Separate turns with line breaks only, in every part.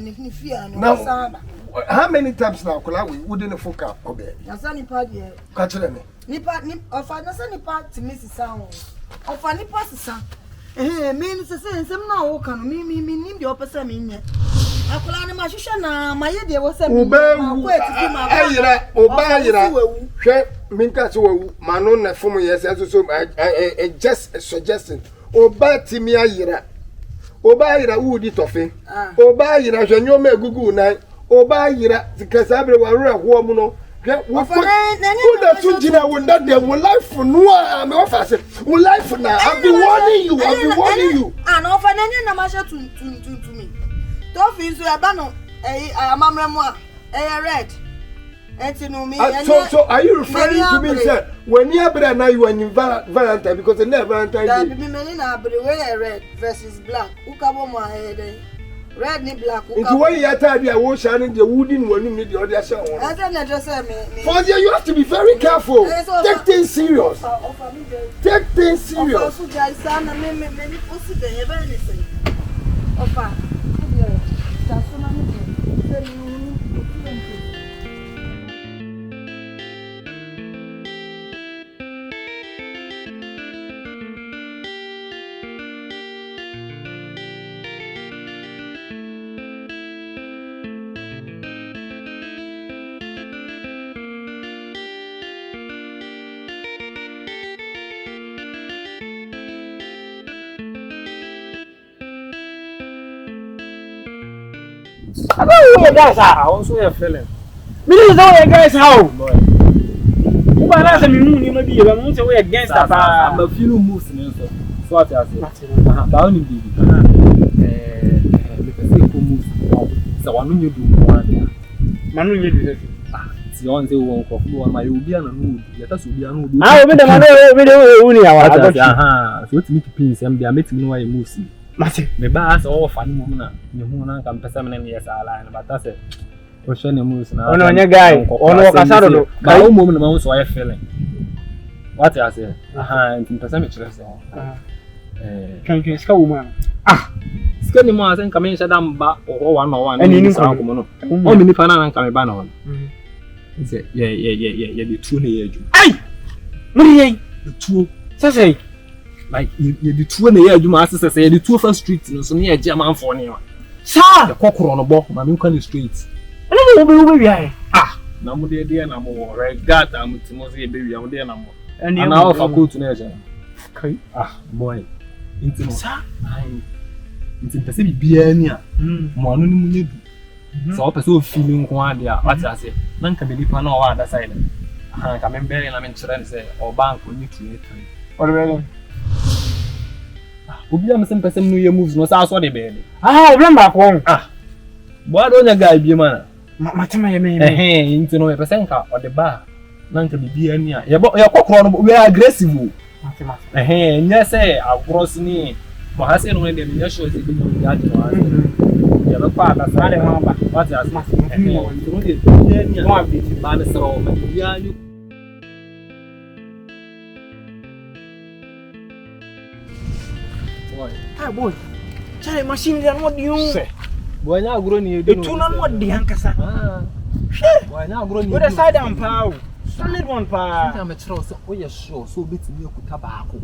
ni fear no saba.
How many times now kola we wouldn't focus obey?
Na sa nipa de.
Ka kire me.
Nipa ofa na sa nipa timisi sa ho. Ofa nipa sisa. Me ni se nsem na wo kan mi nim de opese me nye. Akola ni ma hwehwe na ma ye de wo se me. Ma ko etifi ma.
Ayira. Hwe minka se wo ma no na fom yes so just suggesting. Oba timi ayira. Oba ayira wudi tofe. Oba ayira hwenyo me gugu na. Oba ayira zikasabre warura ho mu no. What the two Gina will not there will life for no I'm offer say will life now. I've been warning you.
And offer any namasha to me. Don't feel so abano amamremo red.
So are you referring to me sir when you are now you are in Valentine because the never Valentine
that be many na red versus black ukabo mo head red ni black ukabo into when you tell you are shining the wooden one you need the other show for you have to be very careful take things serious take things serious so guys sana me possible ever anything ofa just so many
I don't know guys how. Also you're feeling. Me don't know guys how. Who ba na say me mu ni ma bi e ba mo say we against that. I'm a feeling moves ni so. So what you say? Ba oni bi. Me person ko move. So wanu nyu du mo ania. Manu nyu du say. Si on say won ko fu on ma you bi ana no. Ya ta so bi ana no. Ah obi de ma obi de uni awa. So timi pin sem bia metimi no wa e moves. Mate me ba asa o fa ni mo na me hu na kan pesa me na yes ala na bata se o hwe ne mu na ono nya guy ono kasa do ba o mo na ma so ya feeling what you say ntin pesa me chere se kan ska wo ma ska ni mo asen kamen sha dam ba o wa na wa na ni sa ko mo no o mi ni fa na kan me ba na wa se ye de tu ne ye ju ai mo ni ye tu say like you the two na ya adwuma asese say the two first street no so na ya je man for ne wa sa the kokoro no bo ma me kwa ni street ene mo be wi ai na mo de na mo reagan am timo say be wi am de na mo na o fa coat na ya kai boy intimo sa ai intimo pese bibia ni a mo anu ni mu nyedu so pese o feeling ko ade a what you say na nka be lipa na o wa that side ka me be na me chere ni say o bank oni tu o de obi am sem person no ye moves no sa so de be obi am ba ko bo ado nya guy bi ma matema ye me nti no person ka o de ba na nka bibia ni a ye kokoro no we aggressive matema nya say agros ni bo ha say no de nya show say bi ya de no ye ba pa da sa de ma ba what you say no de ni a no bi ba de so ma bibia ni ah boy chale machine ya no diu boy nya agro ni edu no no di hankasa boy nya agro ni we the side am pa solid one pa nta me chiro so o ye sure so betimi ekuta baako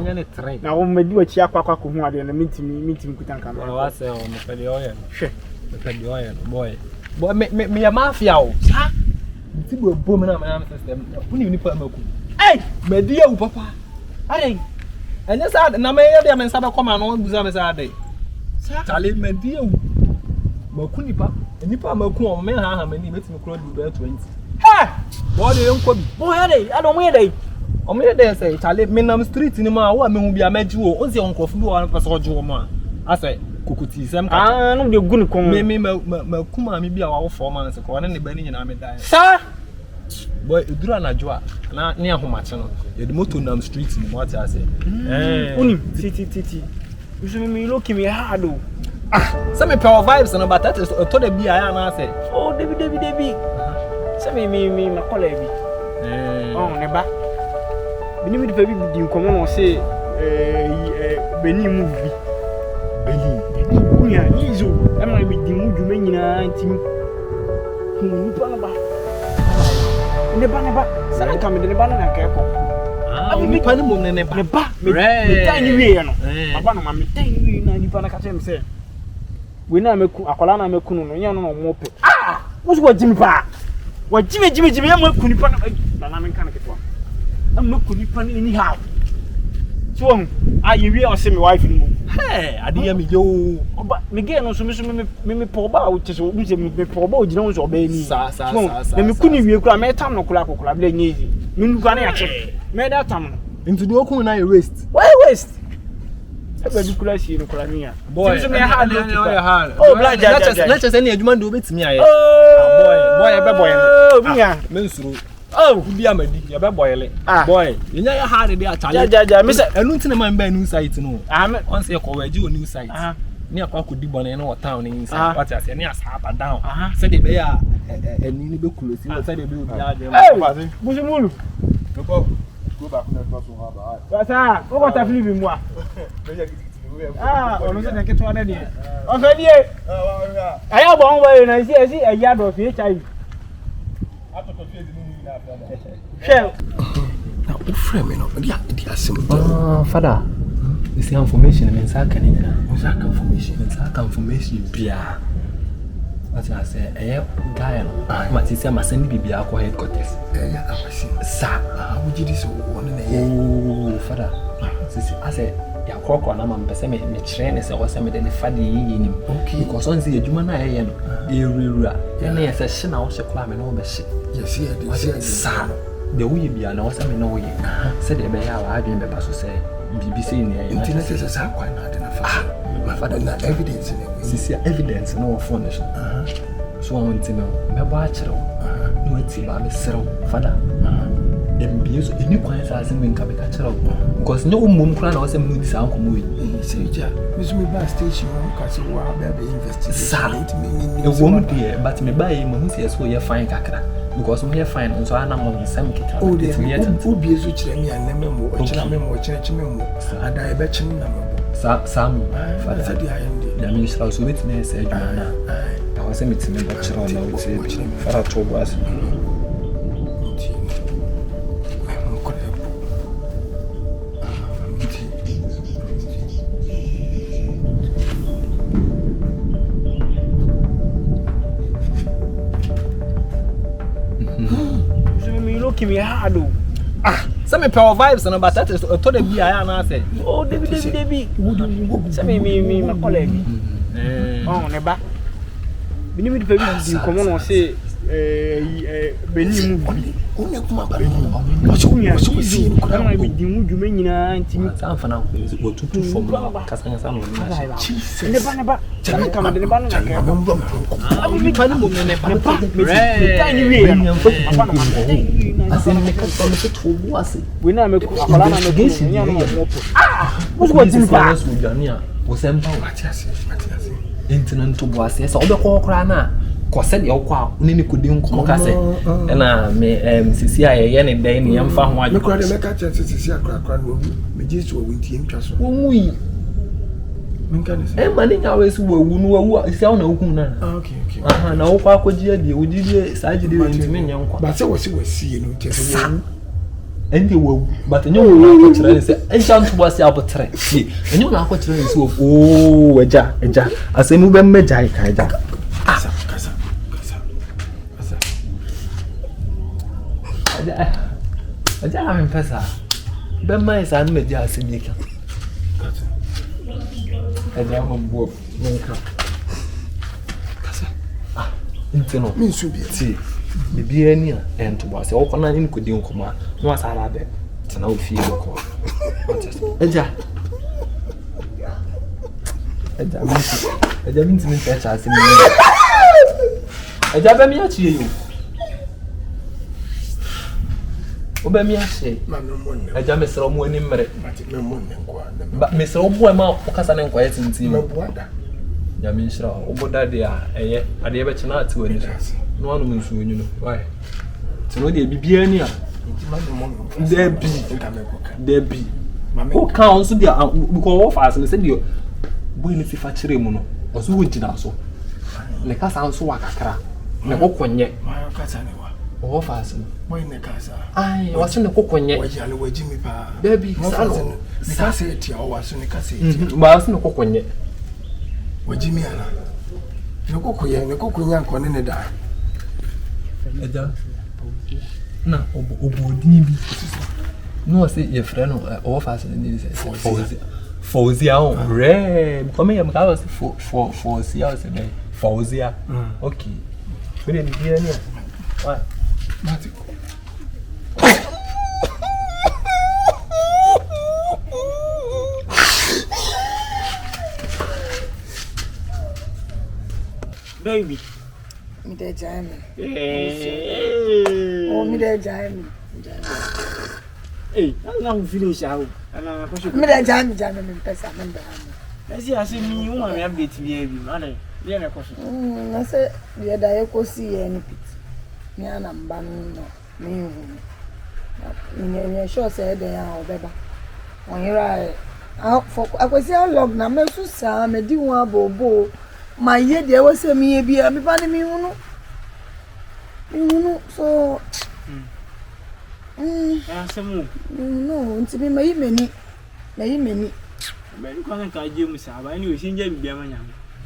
nya ne train na wo medi wachi akwa ko hu ade na mitimi kuta nka no wa se o me pede oye me pede oye boy me ya mafia o sa nti bo me na me system uni pa maku medi ya u papa ade ene sa na me ye de me sa be koma no buza me sa de chale me di ewu maku nipa maku o me ha mani metimi kro du 20 bo de enko bi bo ya de ado mo ye de o me ye de say chale me nam street ni ma wo me hu bia magi wo o se onkofu bi wo pa so jo mo asa kokuti sem ka no de gun kon me maku ma me bia wa wo 4 months ko ne ba ni nyina me dai sa boy edura na jo a na ne ahomache no ye de moto nam street ni what I say uni titi you me look me hard o say me power vibes no but that is to the bi aya na say oh debi say me makola bi ne ba bini mi de fa bi di nkomo no say beni move bi beni ya yizo am na me di mu dwuma nyina ntimi ni pa na ba ne ba sana ka me de ne ba na ka ekọ mi pa ni mo ne ba me tan ni wie no baba no ma me tan ni wie na ni pa na ka chem se we na meku akola na meku no nya no mo pe wo so wajimi pa wajimi ya meku ni pa na me kan ke to am meku ni pa ni how so you we say my wife ni mo ade ya me yo oba me ge no so me po ba o te so me po ba o gina wo so ba ni sa me ku ni wie kura me tam no kula bla nyezi me nu kwa na ya che me da tam no into the okun na waste why waste ebe bi kura shi no kura ni ya boy so me ha oh bla let's just any adwuma do betimi aye boy ebe boy me ya me nsuru bi amadi ya be boyle boy yenya ya hard dey achale me say enu ntina man ba new site no once you ko waji on new site ni akwa ko di bone no town ni inside what you say ni asaba down say dey be ya eni ni be close say dey be obi ade busumulu go back na so ha ba sa o ko ta flip mu onu se nke to ade die o fe die aya bo on wa na si eya do fi HIV Shell.
Now, what frame, you know? Yeah,
Father, this is information and information. Bia. What I say, guy, my sister must send me be our headquarters. Sir, how would you do so? Oh, Father, I said, ya kwakwa na mampese me train se wose me de ne fade yinim okay because on see adwuma na ye no erura na ye se hye na wo hye kla me no be hye
yes here
sa de wo ye bia na wo se me no ye se de be ya wa adwen be paso se bibi se ni ye
internet se sa kwa na de na fa my father na evidence ni
sisi evidence no phone so on ntino me ba akere no ati ba me sero father mbiezo eni kwan sa asem nka be ka kire because no mum kra na wasem no di sa nkomo yi
seja me ba station ka se wa ba investigate
me wom die but me ba yi mo hu se so ye fine kakra because mo ye fine so ana mo nsem kika
o de obiezo kire me aneme mo kire me mo ada e be kire na mo
samu father said I am the na me sra so bit me se adwuma na I was me timi ba kire na o ti father to was me hard some power vibes and about that is to the be I na say oh Debbie some me my colleague oh neba we need to be common on say beni mu
onye kuma bare
so see na be di mu dwuma nyina ntimi amfa na ko tutu form kasanya sam no na neba chama kama de neba na ka abi pa ni mo neba me tani wi no papa no asen me ka so me to bu ase we na me ko akola na me gesi nya no mo mo so jimi pa so jania wo sempa matiase internet to bu ase so obe ko kra na ko se de okwa oni ni kodi nkomo ka se na me sisi aye ne dan ni yamfa ho aje
me kra de me ka chen sisi akra no me jesu wo ntie ntwa so
wo mu yi mani nya we su wu nu wu isi awu na okun na
okay
na wo kwa akodi ade ojidi saji de ntimi nya nkwa
ba se wasi no tie so wu
ende wu but nya wo na akotire ne se encha ntu wasi abotre si nya na akotire ne se o eja asemu be mmeja ka eja
kasa
eja am pesa be mai sa na meja asemika eja mo bo nka kasa intino
min su bi
ti bibi ani a ento bo se okona ni kodi nkoma no asara be tena ofie ko eja minti min fecha asemi eja be mi achi yo oba mi ahye eja mesra mo ani mmere ba mesra obo ma okasa ne nkwa yetintim ya mi nhira oboda de a eye ade be chena ati wani no anu nsu onyu no why tino de bibia ni a debi o ka onso de because wo fast ne se de boy ni sifa kire mu no oso wujina so ne kasa nso wakakra ne kokonye
ma kasa ne wa
o fa ase
boy ne kasa
ai wase ne kokonye
wajale wajimi pa
baby salo
ne kasa etia o waso ne kasa etia
ba wase ne kokonye
wajimi ana ne kokonya nkone ne da
eja na obodin bi no say your friend o fa ase ne say Fauzia on red. Come here, I was for Fauzia. Fauzia. Okay. We didn't hear any. What?
Baby. Me de jam.
Hey.
Oh, me de jam.
Hey, I'm not finished out.
Me de jam me pesa me da.
I see me you want me update me man. Dey na question.
Na say dey da ye kosi ye ni pit. Me ana mba no me hu. Me sure say dey ya obeba. Onira for akwesi log na me so sa me di wan bobo. My ye dey we say me bia me pa ni me hu no. So no, nti me mayi meni.
Meni kwa nka je mu sa ba ni o shinja bibia manya.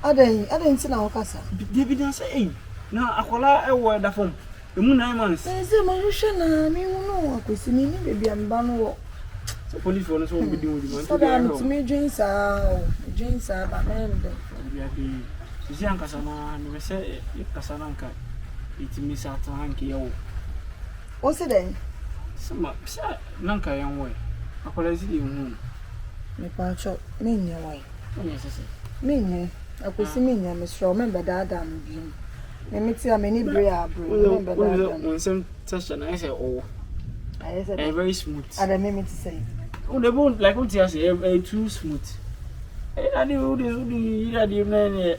Adan nti na wakasa.
David na say na akola ewo da fom. Emu 9 months.
Say ma hwehwe na me no akwesi ni bibia mba no wo.
So police for no so be din wo.
So da nti me dwen sa ba me ndo.
Bibia bi. Sisi ankasa na ni me say kasa na nka itimi sa to hanke yewo.
O se den
Sama sa nanka yanwe akola zidi hu
me pa cho me nya wai
onye sese
me nya akwesi me nya me sure me beda da m bi me meti a me ni bre a bre me beda da
on some session I say oh
I said
very smooth
ada me meti say
oh the bone like what you say too smooth I do man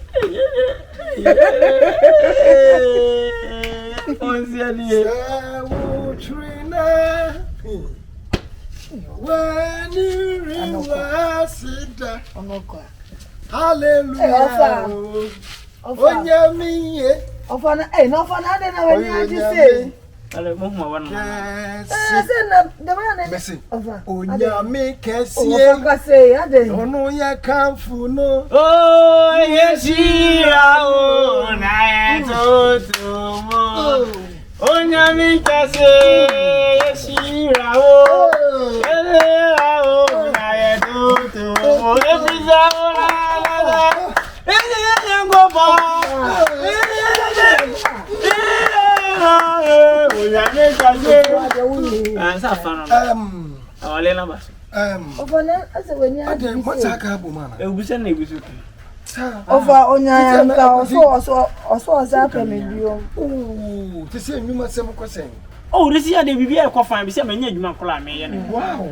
on
when you realize
hallelujah
onya miye
ofana ofana de na when you say
ale mo ma wan
say na de man na
Messi
ofa
onya mi kesi
ofa say ade
onu ya kamfu no
oh yeshira o na etotomo onya mi kesi yeshira o
Over onya nka oso za pa me bio.
Oh, ti se nyuma sem ko sen.
Oh, this year they be quite fine. Be say me nyadwuma kola me ye.
Wow.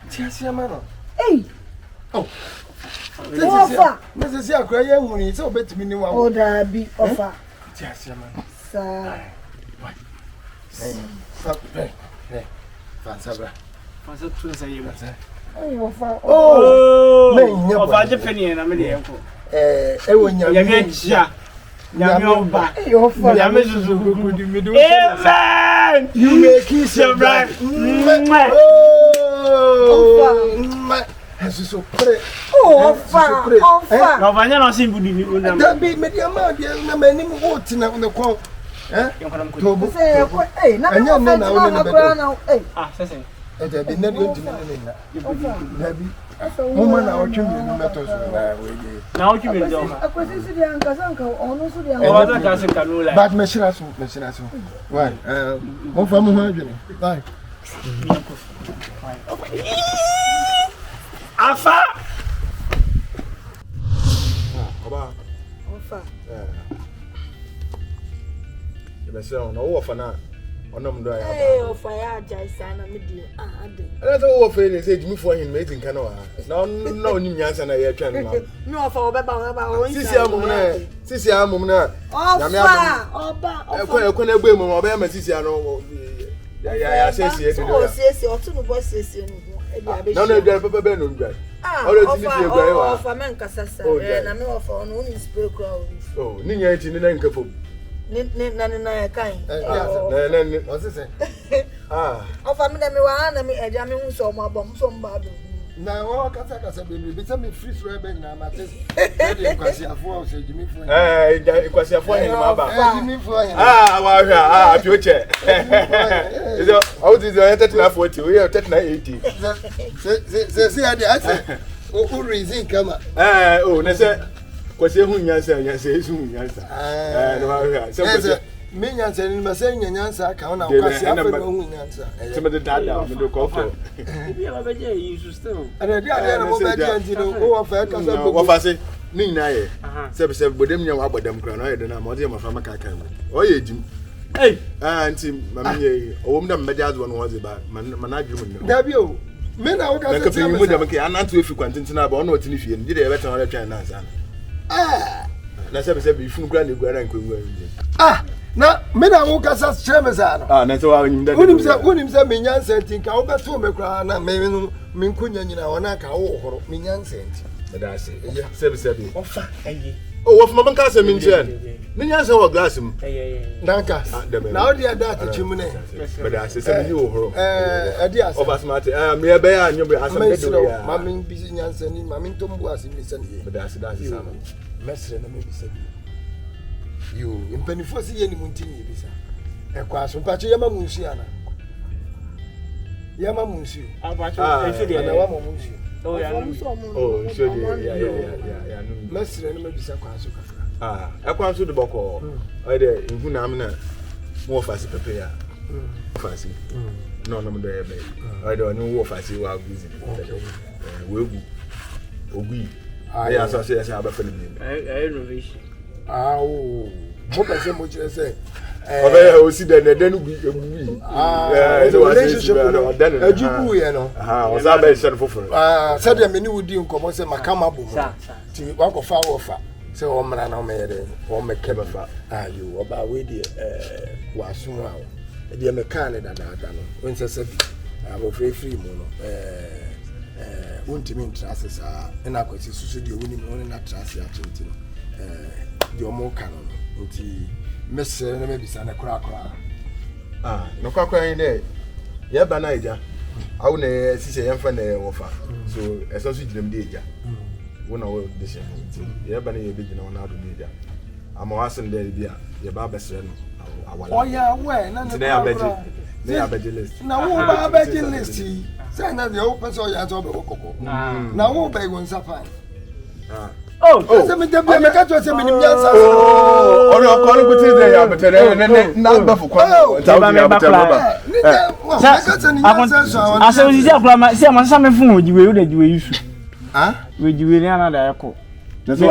Ti ase ma no.
Hey.
Oh.
Ofa.
Me se se akra ye huni se obetimi ni wa.
O da bi ofa.
Ti ase ma no.
Sa.
Sabra.
Fansa tu say you.
Ofa.
Oh. Me nya.
Ofa je penny na me de enko.
Ewo nya.
Ya me jia. Nyame oba.
Ofa.
Nyame zuzu gudu medu. Amen.
You make kiss your bride.
Ofa.
Jesus so pray.
Ofa. Ofa.
Na banya na sin budu ni ona.
Da be me dia ma dia na mani mu oti na kon. Tobo.
Say eh na me na
ah sese.
Da be na do ntimi na. Da bi. Mama na otwe mi meto so na we dey.
Na otwe mi do.
Akwesi si dia nka ono so dia.
O wa ta se kanula.
But me shira so. Why? Mo fa mo ho adwene. Bye.
Afa.
Oba.
Ofa.
Say on no for na onam do ya ba
eh ofa ya jai sana me di ade
ana so wo fe say jimi for him meeting kan wa na onim nyansa na ye twan ma
me ofa obeba o
sisi amum na
ofa oba
e ko na gbe mu oba ma sisi ano Yeah, say
oh say or to no boss say
no no dey papa be no ndwa
of man kasasa na me of on won spray crowd
oh ni nya ti ni na nkafo
na kan
na what's it say
of am na me wa na me eja me hu so mo abom so mba do
na wo kasa be say me free so be na ma te dey kwasi afo o say jimi fo kwasi afo hen ma ba jimi fo hen wa hwa apioche is how did you enter na 40 we are 80 say I say o reason kama oh na say kwasi hu nyansa esu nyansa no wa hwa say me nyansa ni ma say nyansa ka na kwasi afo no hu nyansa some the dada me do call
Ebi abaje yi su still.
Ana dia na mo be dia ntino o fa ka sa bo fa se ni na ye se bodem nya wa bodem kra na ye de na mo de ma fa maka kan o ye jim eh anti mama ye o wom da me dia zo no wo ze ba mana adwum no da bi o me na wo ka se ti mo da me ke ananto efi kwantintina ba o na o tini fie ndi de ye beta na twan na ansa na se bi funu kra na guara nkwenwa na me na wo ka sa chere za no na se wa nyim da unim se me nyansa tinka wo beto me kra na me nkunya nyina wona ka wo horo me nyansa tinka da se sebi ofa ayi oh wo fuma banka se me nche me nyansa wo glass mu danka na wo dia da ta chimu ne da se se me wo horo adi asa oba smart me be ya anyo be asa be do ya ma me bi nyansa ni ma me ntombu asa me se ni da se sama mesre na me bi se yo impenifo si ye ni muntini bisa ekwa so pacho yama munsu ana yama munsu
abacho efi de
na wa munsu
oh ya
so de ya no mesre no bisa kwa so kafra ekwa so de boko o de nhu na am na mo fasi pepe ya fasi no no mo de ebe o de oni wo fasi wa guzi wegu ogui ya so se ya ba fele bi
renovation
oh mo ka se mo chere se obe o si de ne denu bi ebu relationship no ajubu ye no o za ba se foforo se de me ni wudi nkomo se makama bo mo ti wa ko fa wo fa se o mra na o me yede o me ke ba fa ayo oba we de wa sum a o de me kan da no won se se bi abo free mo no wontimi ntrase sa na kwasi susu de woni mo na trase a chenti no di omo kan no nti mesere na mebisa na kura no kwakwa yin de ye ba na ija awu na sise ye mfa na wofa so eso su gidem de ija wona wo de she ye ba na ye be gina wona ado de ija ama wasen de bia ye ba besere no awala oh ya we na abeje list na wo ba abeje list say na de o person ya to be kokoko na wo ba go nsafa oh se me de me ka to se me nim yansa oh ori o ko ni guti de ya betere na ba fu kwa ta ba me ba kla
asa ozi akula ma se ma sa me fun ojiwe o de jiwe yusu ojiwe ni ana da yako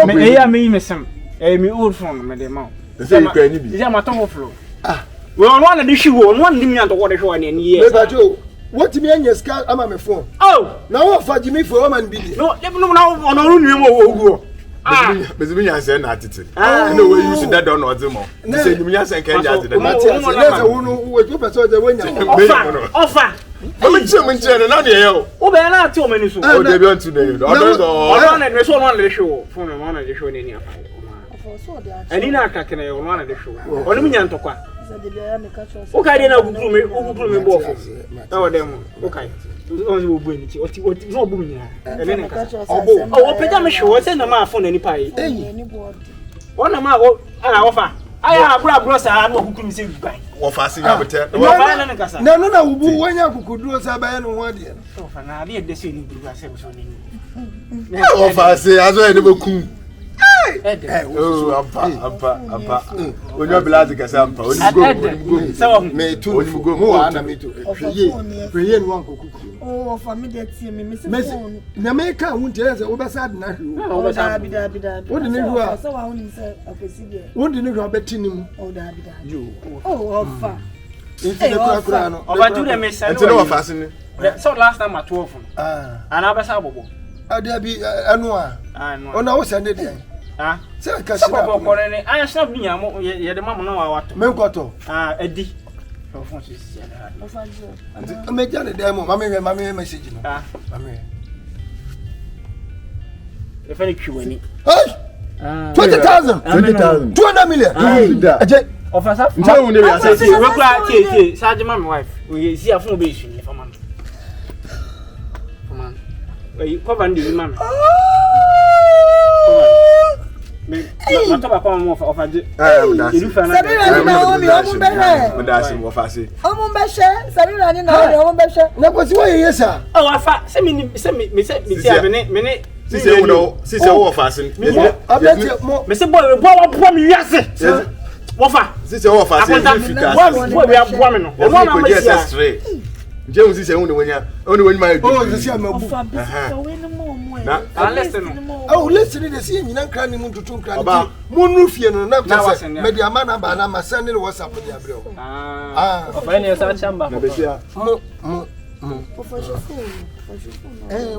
me e ya me mesem me old phone me de ma
se kwa ni bi
se ma ton flo we on one de shiwo on one dim yan to wo de hwe ani ye
me ba jo what me anya ska ama me phone na wo fa jimi fo man bi ni
no na ono nu mo oguo
Bezimi nyanse na atete. No we use that don odimo. Say nyum nyanse kan ja atete. Let's wonu we to person je wenya.
Offer.
Mo nche na dey yo.
O be na ati o mani so.
O dey be on today.
Odo na me so no na dey show. Phone no na dey show ni afa. Ani na aka kene yo no na dey show. Oni munya ntokwa. O ka dey na oguguru me bo ofo. Na o dem o kai. Only will bring it. What no boom ya. Oh, peda me show say na ma phone ani pa yi. One ma go ala offer. Aya bro sa na okuku mi say goodbye.
Offer say ya better.
No
na wubu wanya akukuduro sa ba ya no ho de.
Offer na be de say ni buru ase so ni.
Offer say aso e de bekum. Oh, ampa. Onyo blazi kasa ampa. Oni go. Me tu oni go. Mo ana me tu. Ye no anko kuku.
Oh, for me that see me miss.
Na me ka hu ntia se obesa na hwe.
Oh, da.
Wo de ne hwa.
So wa hu ni se afesi de.
Wo de ne hwa betinim.
Oh, da.
Yo.
Oh, offer.
Inti de kura no.
Over to the mess.
Inti no offer ni.
So last time at 12. Ana besa bobo.
Ade bi anu a. Ona wo sende de. Se ka
sina ko ne aya snap nya mo ye de mamu na wa wato
men kwato
edi
I'm making a demo. Mammy, message.
If any Q&A.
20,000. 200 million.
Of us, I'm my wife. We see a full base in for man. You cover the man. I'm talking about more of a day.
James is only when my listen to the scene, you know, crying to two crying about Moonrufian and Media Mana Banama sending what's up with the abro.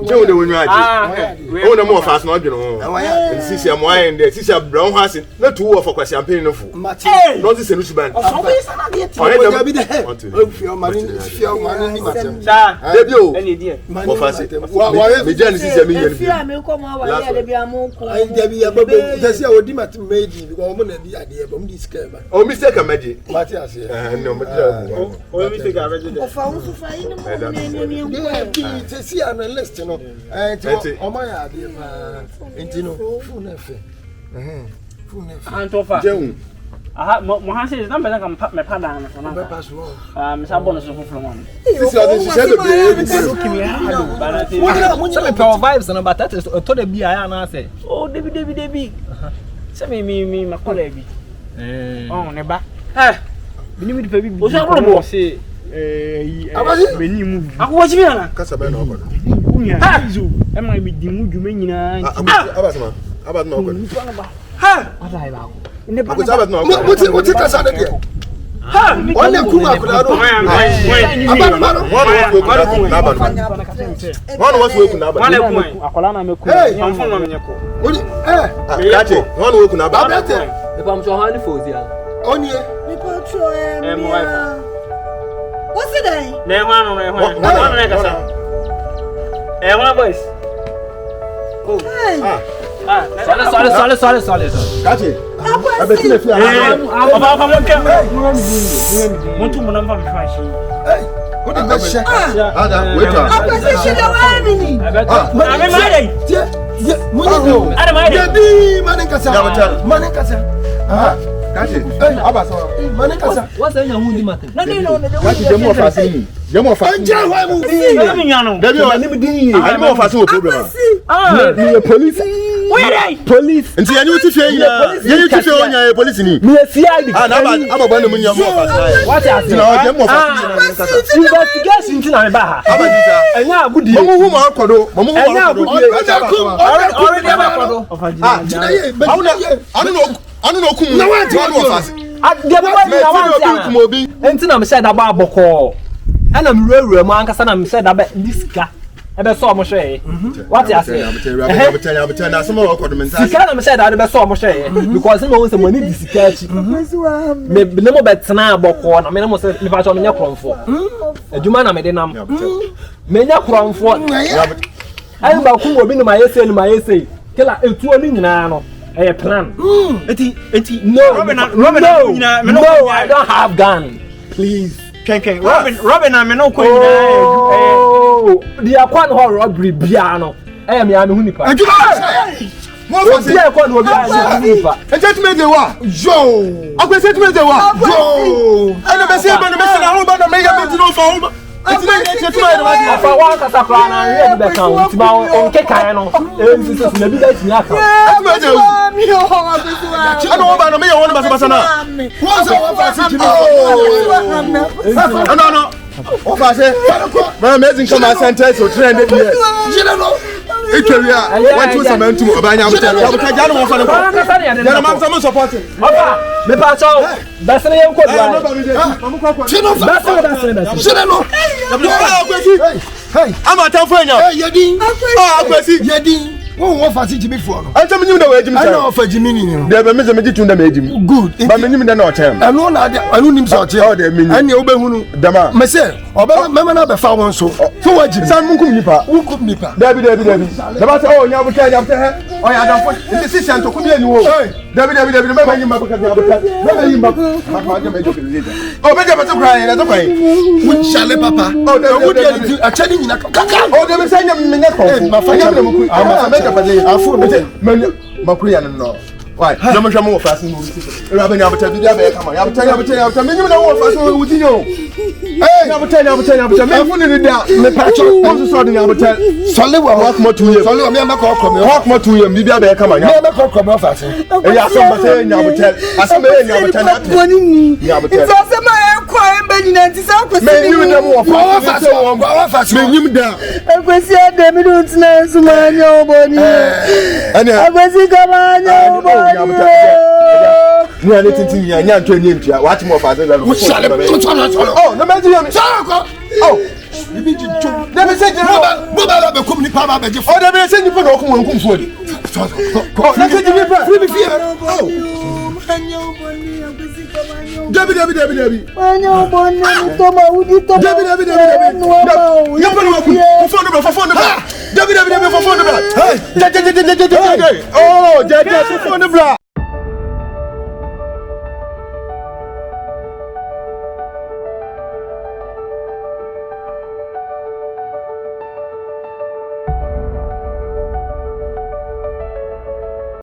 Joe, when you are more fast, not you know, and Sissia Moine, the Sissia Brown has it, not two of a champagne of food. Not this solution. I will be the head of your money, any idea. Well, Jan is a million. If you come out, I will demat made the woman and the idea of this game. Oh, Mr. Comedy, Matthias, no, Mr. See, I'm a list, you know. And oh, my idea, and you know, full nefe. And offer. Mohasi is not better than my padan. Sabonus of one. Vibes and about that is a total be I say. Oh, Debbie. Send me, my colleague. Oh, never. Eh, believe me, baby. Was that one more say? I was here. Casabano. Am I with the mood you mean? About no good. Ha! What's it? Ha! One of Kuma. One was working up. One working about that. If I'm so honey for you. Only what's it? One voice. Oh, sorry. Got it. I bet you if you are what did I say? What's in your moody matter? No, you're more fast. You're more fast. I'm more fast. Police. Police. And see, I need to say, you need to show your police. I'm a bundle when you're more fast. What are you? Investigation to my bar. And now, good deal. I don't know. No one fast. Until I'm said about Boko. And I'm real man, because I'm said about this guy. I saw Moshe. What I say? I'm telling you, some more comments. I said I saw Moshe because I know some money this catch. Maybe no bet now Boko. I mean, I must have on your comfort. A Jumana made them. Many comfort. I'm about who will be my essay. Tell her a 2 now. A plan. No, I don't have gun. Please. Robin, I'm no queen. Oh, the aquan horror robbery piano. I am Yanipa. What was the aquan horror? And just made the war. Joe. I was set with the war. Joe. I never said, but the message I hope I may have been to know for. It's like a one as a plan and read the account. It's about on Kekano. Maybe that's not. I don't know about me. I want to no. What I say? My amazing come and sentence or 300 years. It's a one to some to Obanya. I'm supporting. Me pacho, that's the young code. Hey, I'm a tough friend. Yedin.
Who offer Jimmy for?
I tell you the way Jimmy.
I know for Jimmy.
They have a message to the Jimmy. Good. But many men not him.
I know him so. And you obey Dama. Myself, or Mamma never found so. For what Jimmy? Some who could me. Debbie. The matter, oh, you have to tell after her. Oh, I don't put the decision to come here. Debbie, remember him because you have to tell him. Oh, better to cry. That's okay. Which shall Papa? Oh, they would a chatting in a caca. Oh, they will send him. My father, I'm a Makuyan no. Why? No more more fast. Rabbi, I will tell you, I will tell you, no fast with you. Hey, I will tell you, I'm putting it down. The patch of something I will tell. Solid will walk more to you. Solid, I'm not walk more to you. Maybe I better come on. Never come off fast. And you have somebody I will tell. I saw me, I will tell. It's also my quiet Benjamin. You know, fast. You down. I was here, David, it's my nobody. And I was come on. Oh, no matter. Oh, let me say, oh,